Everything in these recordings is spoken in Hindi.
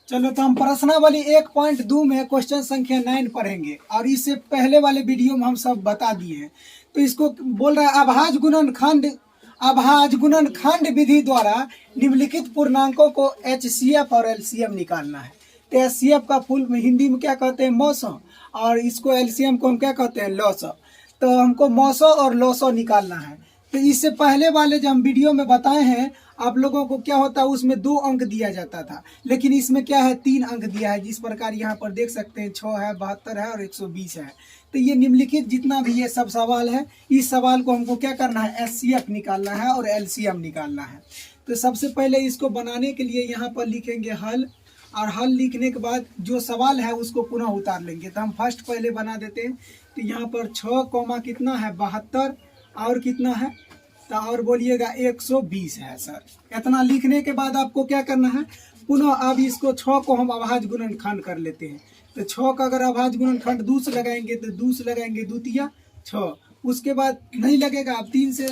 चलो तो हम प्रश्नावली 1.2 में क्वेश्चन संख्या 9 पढ़ेंगे और इससे पहले वाले वीडियो में हम सब बता दिए हैं। तो इसको बोल रहा है अभाज्य गुणनखंड विधि द्वारा निम्नलिखित पूर्णांकों को HCF और LCM निकालना है। तो HCF का फुल हिंदी में क्या कहते हैं, मौसो, और इसको LCM को हम क्या कहते हैं, लौसो। तो हमको मौसो और लौसो निकालना है। तो इससे पहले वाले जो हम वीडियो में बताए हैं आप लोगों को, क्या होता है उसमें 2 अंक दिया जाता था, लेकिन इसमें क्या है 3 अंक दिया है। जिस प्रकार यहाँ पर देख सकते हैं 6 है, 72 है और 120 है। तो ये निम्नलिखित जितना भी ये सब सवाल है, इस सवाल को हमको क्या करना है, HCF निकालना है और LCM निकालना है। तो सबसे पहले इसको बनाने के लिए यहाँ पर लिखेंगे हल, और हल लिखने के बाद जो सवाल है उसको पुनः उतार लेंगे। तो हम फर्स्ट पहले बना देते हैं। तो यहाँ पर 6 कॉमा कितना है, 72 और कितना है, तो और बोलिएगा 120 है सर। इतना लिखने के बाद आपको क्या करना है, पुनः अब इसको 6 को हम अभाज्य गुणनखंड कर लेते हैं। तो 6 का अगर अभाज्य गुणनखंड 2 से लगाएंगे तो 2 से लगाएंगे, 2 तिया 6, उसके बाद नहीं लगेगा, अब 3 से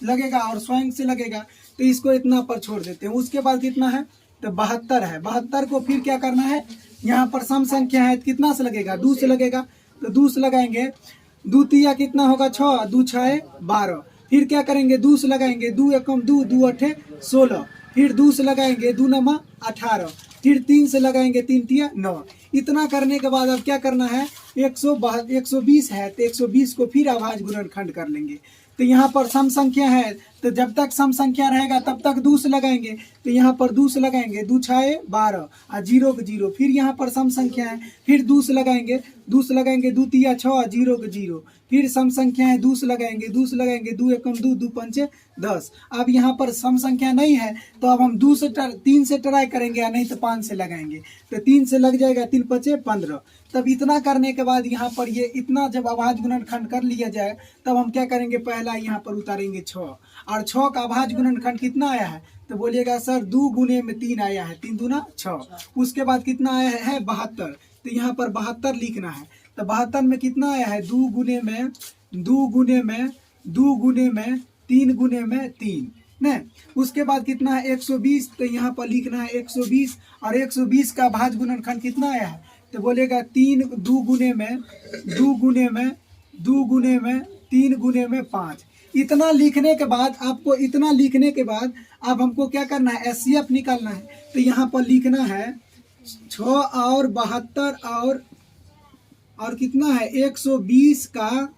लगेगा और स्वयं से लगेगा, तो इसको इतना पर छोड़ देते हैं। उसके बाद कितना है, तो 72 है। 72 को फिर क्या करना है, यहाँ पर सम संख्या है, कितना से लगेगा, 2 से लगेगा, तो 2 से लगाएंगे, 2 तिया कितना होगा 6, 2 6 12, फिर क्या करेंगे 2 से लगाएंगे, 2 एकम 2, 2 अठे 16, फिर 2 से लगाएंगे, 2 नमा 18, फिर 3 से लगाएंगे, 3 तिया 9। इतना करने के बाद अब क्या करना है, 120 है, तो 120 को फिर अभाज्य गुणनखंड कर लेंगे। तो यहाँ पर सम संख्या है, तो जब तक सम संख्या रहेगा तब तक 2 से लगाएंगे, तो यहाँ पर 2 से लगाएंगे, 2 6 12 और 0 के 0, फिर यहाँ पर सम संख्या है, फिर 2 से लगाएंगे, 2 से लगाएंगे, 2 तिया 6 0 के 0, फिर सम संख्या है, 2 से लगाएंगे, 2 से लगाएंगे, 2 एकम 2, 2 पंचे 10। अब यहाँ पर सम संख्या नहीं है तो अब हम 3 से ट्राई करेंगे, या नहीं तो 5 से लगाएंगे, तो 3 से लग जाएगा, 3 पचे 15। तब इतना करने के बाद यहाँ पर ये इतना जब अभाज्य गुणनखंड कर लिया जाए तब हम क्या करेंगे, पहला यहाँ पर उतारेंगे 6, और 6 का अभाज्य गुणनखंड कितना आया है, तो बोलिएगा सर 2 गुने में 3 आया है, 3 दूना 6। उसके बाद कितना आया है 72, तो यहाँ पर 72 लिखना है। तो 72 में कितना आया है, 2 गुने में 2 गुने में 2 गुने में 3 गुने में 3 न। उसके बाद कितना है 120, तो यहाँ पर लिखना है 120, और 120 का अभाज्य गुणनखंड कितना आया है, तो बोलेगा 3 2 गुने में 2 गुने में 2 गुने में 3 गुने में 5। इतना लिखने के बाद आपको, इतना लिखने के बाद अब हमको क्या करना है, HCF निकालना है। तो यहाँ पर लिखना है 6 और 72 और कितना है 120 का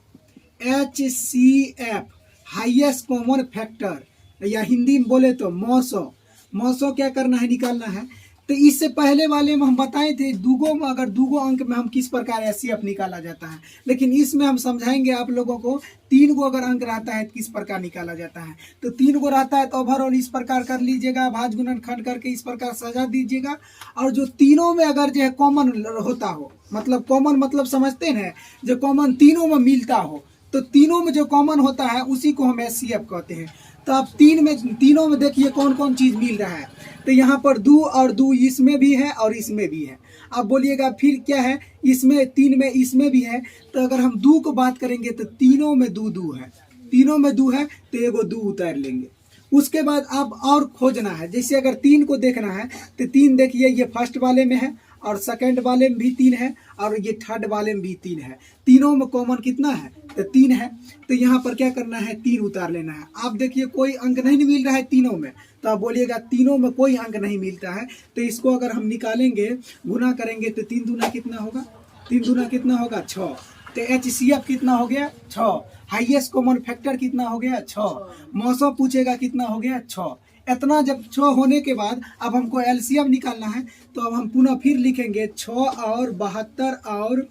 HCF हाईएस्ट कॉमन फैक्टर, या हिंदी में बोले तो मौसो क्या करना है, निकालना है। तो इससे पहले वाले में हम बताए थे अगर दूगो अंक में हम किस प्रकार HCF निकाला जाता है, लेकिन इसमें हम समझाएंगे आप लोगों को 3 गो अगर अंक रहता है तो किस प्रकार निकाला जाता है। तो 3 गो रहता है तो ओवरऑल इस प्रकार कर लीजिएगा, अभाज्य गुणनखंड करके इस प्रकार सजा दीजिएगा। और जो तीनों में अगर जो है कॉमन होता हो, मतलब कॉमन मतलब समझते हैं, जो कॉमन तीनों में मिलता हो, तो तीनों में जो कॉमन होता है उसी को हम HCF कहते हैं। तो अब तीनों में देखिए कौन कौन चीज़ मिल रहा है। तो यहाँ पर 2 और 2 इसमें भी है और इसमें भी है। अब बोलिएगा फिर क्या है, इसमें 3 में इसमें भी है। तो अगर हम 2 को बात करेंगे तो तीनों में 2 2 है, तीनों में 2 है, तो एगो 2 उतार लेंगे। उसके बाद अब और खोजना है, जैसे अगर 3 को देखना है तो 3 देखिए ये फर्स्ट वाले में है, और सेकंड वाले में भी 3 है, और ये थर्ड वाले में भी 3 है। तीनों में कॉमन कितना है, तो 3 है। तो यहाँ पर क्या करना है, 3 उतार लेना है। आप देखिए कोई अंक नहीं मिल रहा है तीनों में, तो आप बोलिएगा तीनों में कोई अंक नहीं मिलता है। तो इसको अगर हम निकालेंगे, गुना करेंगे, तो 3 दूना कितना होगा, 3 दूना कितना होगा 6। तो HCF कितना हो गया 6, हाईएस्ट कॉमन फैक्टर कितना हो गया 6, मौसो पूछेगा कितना हो गया 6। इतना जब 6 होने के बाद अब हमको LCM निकालना है। तो अब हम पुनः फिर लिखेंगे 6 और 72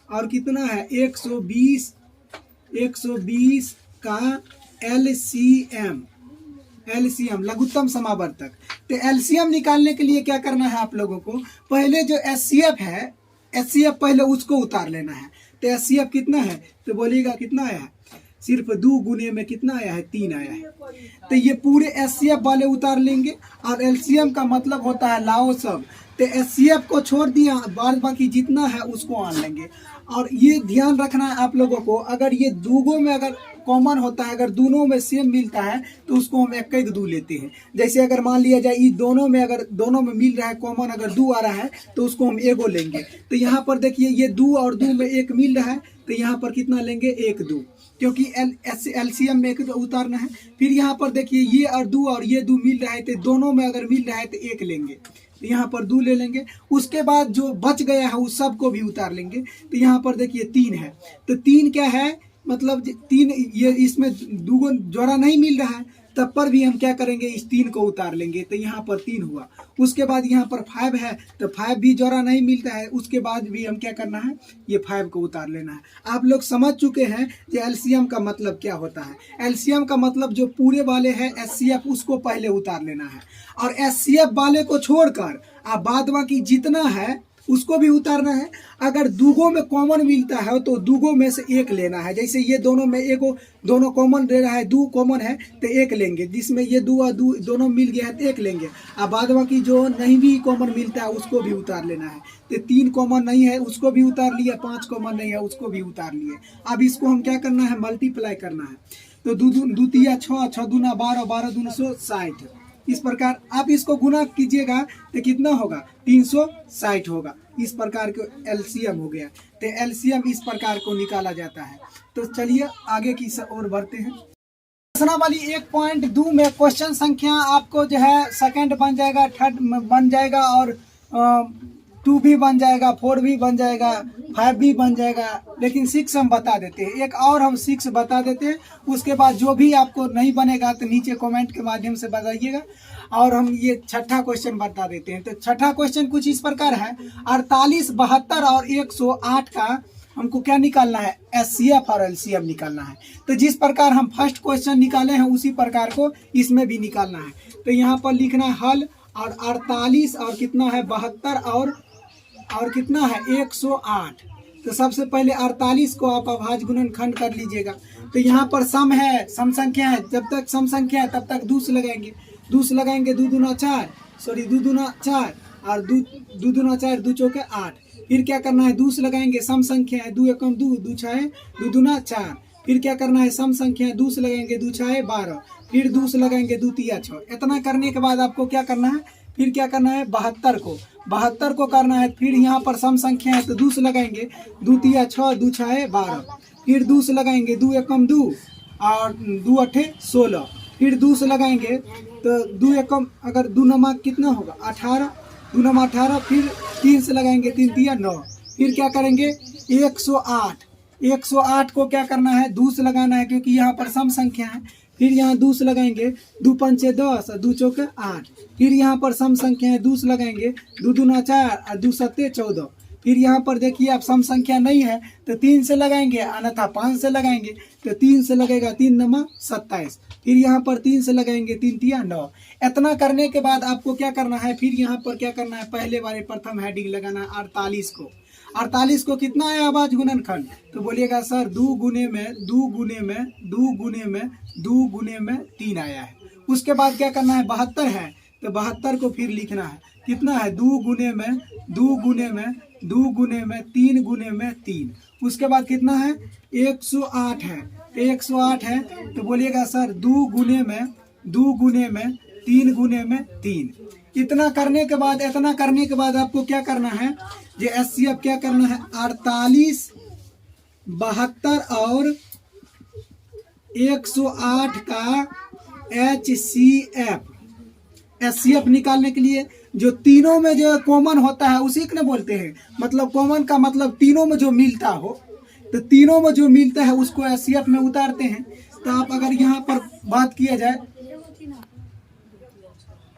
और कितना है 120 का LCM लघुत्तम समावर्तक। तो LCM निकालने के लिए क्या करना है आप लोगों को, पहले जो HCF है, HCF पहले उसको उतार लेना है। तो HCF कितना है, तो बोलिएगा कितना आया है, सिर्फ 2 गुने में कितना आया है 3 आया है। तो ये पूरे HCF वाले उतार लेंगे, और LCM का मतलब होता है लाओ सब। तो HCF को छोड़ दिया, बाद बाकी जितना है उसको आन लेंगे। और ये ध्यान रखना है आप लोगों को, अगर ये दूगों में अगर कॉमन होता है, अगर दोनों में सेम मिलता है तो उसको हम एक दू लेते हैं। जैसे अगर मान लिया जाए ये दोनों में, अगर दोनों में मिल रहा है कॉमन, अगर दो आ रहा है तो उसको हम एगो लेंगे। तो यहाँ पर देखिए ये दो और दो में एक मिल रहा है, तो यहाँ पर कितना लेंगे, एक दो, क्योंकि LCM में एक उतारना है। फिर यहाँ पर देखिए ये और दो मिल रहा है, तो दोनों में अगर मिल रहा है तो एक लेंगे, तो यहाँ पर दो ले लेंगे। उसके बाद जो बच गया है उस सब को भी उतार लेंगे। तो यहाँ पर देखिए 3 है, तो 3 क्या है, मतलब 3, ये इसमें दूगो जोड़ा नहीं मिल रहा है, तब पर भी हम क्या करेंगे, इस 3 को उतार लेंगे। तो यहाँ पर 3 हुआ। उसके बाद यहाँ पर 5 है, तो 5 भी जोड़ा नहीं मिलता है, उसके बाद भी हम क्या करना है, ये 5 को उतार लेना है। आप लोग समझ चुके हैं कि LCM का मतलब क्या होता है। LCM का मतलब जो पूरे वाले हैं HCF उसको पहले उतार लेना है, और HCF वाले को छोड़कर आप बाद बाकी जितना है उसको भी उतारना है। अगर दूगो में कॉमन मिलता है तो दूगो में से एक लेना है। जैसे ये दोनों में एगो, दोनों कॉमन ले रहा है, दो कॉमन है तो एक लेंगे, जिसमें ये दो और दो दोनों मिल गया है तो एक लेंगे। अब बाद बाकी जो नहीं भी कॉमन मिलता है उसको भी उतार लेना है। तो 3 कॉमन नहीं है उसको भी उतार लिया, 5 कॉमन नहीं है उसको भी उतार लिए। अब इसको हम क्या करना है, मल्टीप्लाई करना है। तो दो तिया 6, 6 दूना 12, 12 दूना 60। इस प्रकार आप इसको गुना कीजिएगा तो कितना होगा, 360 होगा। इस प्रकार के LCM हो गया। तो LCM इस प्रकार को निकाला जाता है। तो चलिए आगे की ओर बढ़ते हैं। प्रश्न वाली 1.2 में क्वेश्चन संख्या आपको जो है सेकंड बन जाएगा, थर्ड बन जाएगा, और 2 भी बन जाएगा, 4 भी बन जाएगा, 5 भी बन जाएगा, लेकिन 6 हम बता देते हैं। एक और हम 6 बता देते हैं। उसके बाद जो भी आपको नहीं बनेगा तो नीचे कमेंट के माध्यम से बताइएगा। और हम ये छठा क्वेश्चन बता देते हैं। तो छठा क्वेश्चन कुछ इस प्रकार है, 48, 72 और 108 का हमको क्या निकालना है, HCF और LCM निकालना है। तो जिस प्रकार हम फर्स्ट क्वेश्चन निकाले हैं उसी प्रकार को इसमें भी निकालना है। तो यहाँ पर लिखना है हल, और 48 और कितना है 72 और कितना है 108। तो सबसे पहले 48 को आप अभाज्य गुणनखंड कर लीजिएगा। तो यहाँ पर सम है, सम संख्या है, जब तक सम संख्या है तब तक दूस लगाएंगे। दूस लगाएंगे 2 दूना 4, सॉरी 2 दूना 4 और 2 दूना 4, 2 चौके 8। फिर क्या करना है, दूस लगाएंगे, सम संख्या है, 2 एकम 2, 2 छाए 2 दूना 4। फिर क्या करना है, सम संख्या है, दूस लगाएंगे, 2 छाए 12। फिर दूस लगाएंगे, 2 तिया 6। इतना करने के बाद आपको क्या करना है, फिर क्या करना है, 72 को करना है। फिर यहाँ पर सम संख्या है तो दूस लगाएंगे, 2 तिया 6, 2 छाए 12। फिर दूस लगाएंगे, 2 एकम 2 और 2 अठे 16। फिर दूस लगाएंगे तो 2 एकम, अगर 2 नमा कितना होगा 18, 2 नमा 18। फिर 3 से लगाएंगे, 3 तिया 9। फिर क्या करेंगे, 108 को क्या करना है, दूस लगाना है, क्योंकि यहाँ पर सम संख्या है। फिर यहाँ दूस लगाएंगे, 2 पंचे 10 और 2 चौके 8। फिर यहाँ पर सम संख्या है, दूस लगाएंगे, 2 दूना 4 और 2 सत्ते 14। फिर यहाँ पर देखिए आप सम संख्या नहीं है तो 3 से लगाएंगे, अन्यथा 5 से लगाएंगे। तो 3 से लगेगा, 3 नमा 27। फिर यहाँ पर 3 से लगाएंगे, 3 तिया 9। इतना करने के बाद आपको क्या करना है, फिर यहाँ पर क्या करना है, पहले वाले प्रथम हेडिंग लगाना है 48 को। 48 को कितना है अभाज्य गुणनखंड, तो बोलिएगा सर 2 गुने में 2 गुने में 2 गुने में 2 गुने में 3 आया है। उसके बाद क्या करना है, 72 है तो 72 को फिर लिखना है, कितना है, 2 गुने में 2 गुने में 2 गुने में 3 गुने में 3। उसके बाद कितना है, 108 है, 108 है तो बोलिएगा सर 2 गुने में 2 गुने में 3 गुने में 3। इतना करने के बाद आपको क्या करना है, ये HCF क्या करना है, 48, 72 और 108 का HCF निकालने के लिए जो तीनों में जो कॉमन होता है उसी को बोलते हैं। मतलब कॉमन का मतलब तीनों में जो मिलता हो, तो तीनों में जो मिलता है उसको HCF में उतारते हैं। तो आप अगर यहाँ पर बात किया जाए,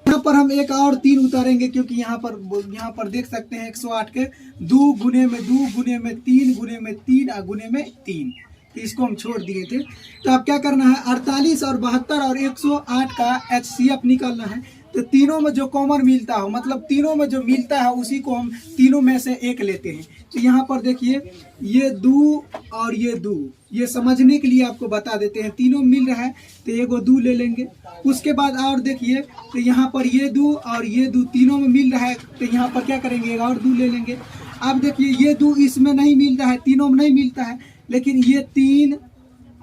यहाँ पर हम एक और 3 उतारेंगे, क्योंकि यहाँ पर देख सकते हैं 108 के 2 गुने में 2 गुने में 3 गुने में 3 और गुने में 3, तो इसको हम छोड़ दिए थे। तो अब क्या करना है, 48 और 72 और 108 का HCF निकालना है। तो तीनों में जो कॉमन मिलता हो, मतलब तीनों में जो मिलता है उसी को हम तीनों में से एक लेते हैं। तो यहाँ पर देखिए ये दो और ये दो, ये समझने के लिए आपको बता देते हैं, तीनों मिल रहा है तो एगो दो ले लेंगे। उसके बाद और देखिए तो यहाँ पर ये दो और ये दो तीनों में मिल रहा है तो यहाँ पर क्या करेंगे, एक और दो ले लेंगे। अब देखिए ये दो इसमें नहीं मिल रहा है, तीनों में नहीं मिलता है, लेकिन ये तीन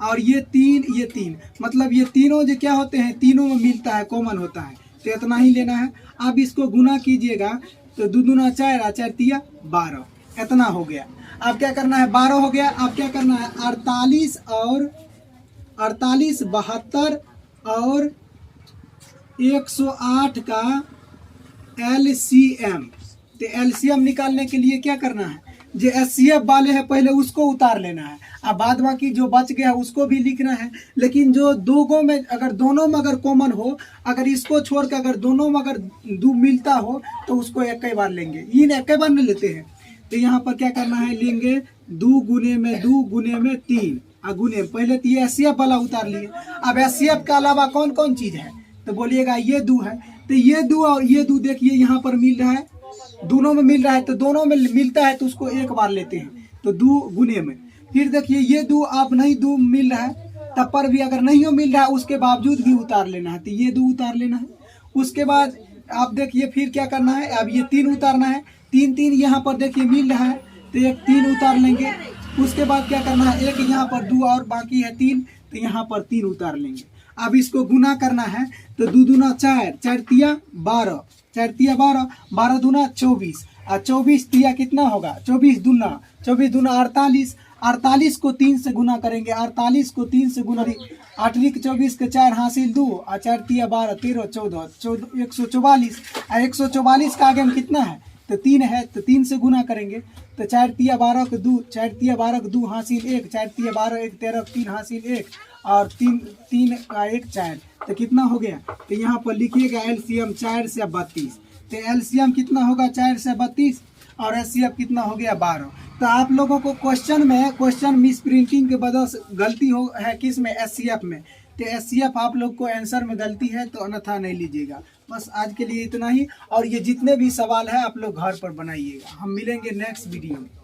और ये तीन, मतलब ये तीनों जो क्या होते हैं, तीनों में मिलता है, कॉमन होता है, तो इतना ही लेना है। अब इसको गुना कीजिएगा तो दो दूना 4, 4 तिया 12, इतना हो गया। अब क्या करना है, 12 हो गया। अब क्या करना है, 48 और 48, 72 और 108 का LCM। तो LCM निकालने के लिए क्या करना है, जो SCF वाले है पहले उसको उतार लेना है, अब बाद बाकी जो बच गया उसको भी लिखना है। लेकिन जो दोनों में अगर दोनों में अगर कॉमन हो, अगर इसको छोड़ कर अगर दोनों में अगर दो मिलता हो तो उसको एक ही बार लेंगे, इन एक ही बार में लेते हैं। तो यहाँ पर क्या करना है, लेंगे 2 गुने में 2 गुने में 3 गुने, पहले तो ये SCF वाला उतार लिए। अब SCF के अलावा कौन कौन चीज़ है, तो बोलिएगा ये 2 है, तो ये 2 और ये 2 देखिए यहाँ पर मिल रहा है, दोनों में मिल रहा है, तो दोनों में मिलता है तो उसको एक बार लेते हैं, तो 2 गुने में। फिर देखिए ये 2 आप नहीं 2 मिल रहा है तब पर भी अगर नहीं हो मिल रहा है उसके बावजूद भी उतार लेना है, तो ये 2 उतार लेना है। उसके बाद आप देखिए फिर क्या करना है, अब ये 3 उतारना है, 3 यहाँ पर देखिए मिल रहा है तो एक 3 उतार लेंगे। उसके बाद क्या करना है, एक यहाँ पर 2 और बाकी है 3, तो यहाँ पर 3 उतार लेंगे। अब इसको गुना करना है तो 2 दूना 4, 4 तिया 12, 4 तिया 12, 12 दूना 24 और 24 तिया कितना होगा, 24 दूना 48, 48 को 3 से गुना करेंगे, 48 को 3 से गुना, 8 के 24 के 4 हासिल 2 और 4 तिया 12, 13, 14, 144 और 144 का आगे में कितना है तो 3 है, तो 3 से गुना करेंगे तो 4 तिया 12 के 2, 4 तिया 12 के 2 हासिल 1, 4 तिया 12 1 13 3 हासिल 1 और 3 का 1 4, तो कितना हो गया। तो यहाँ पर लिखिएगा LCM 4 से 32, तो LCM कितना होगा 4 से 32 और SCF कितना हो गया 12। तो आप लोगों को क्वेश्चन मिस प्रिंटिंग के वजह से गलती हो है किस में, SCF में, तो SCF आप लोग को आंसर में गलती है तो अन्यथा नहीं लीजिएगा। बस आज के लिए इतना ही, और ये जितने भी सवाल है आप लोग घर पर बनाइएगा। हम मिलेंगे नेक्स्ट वीडियो में।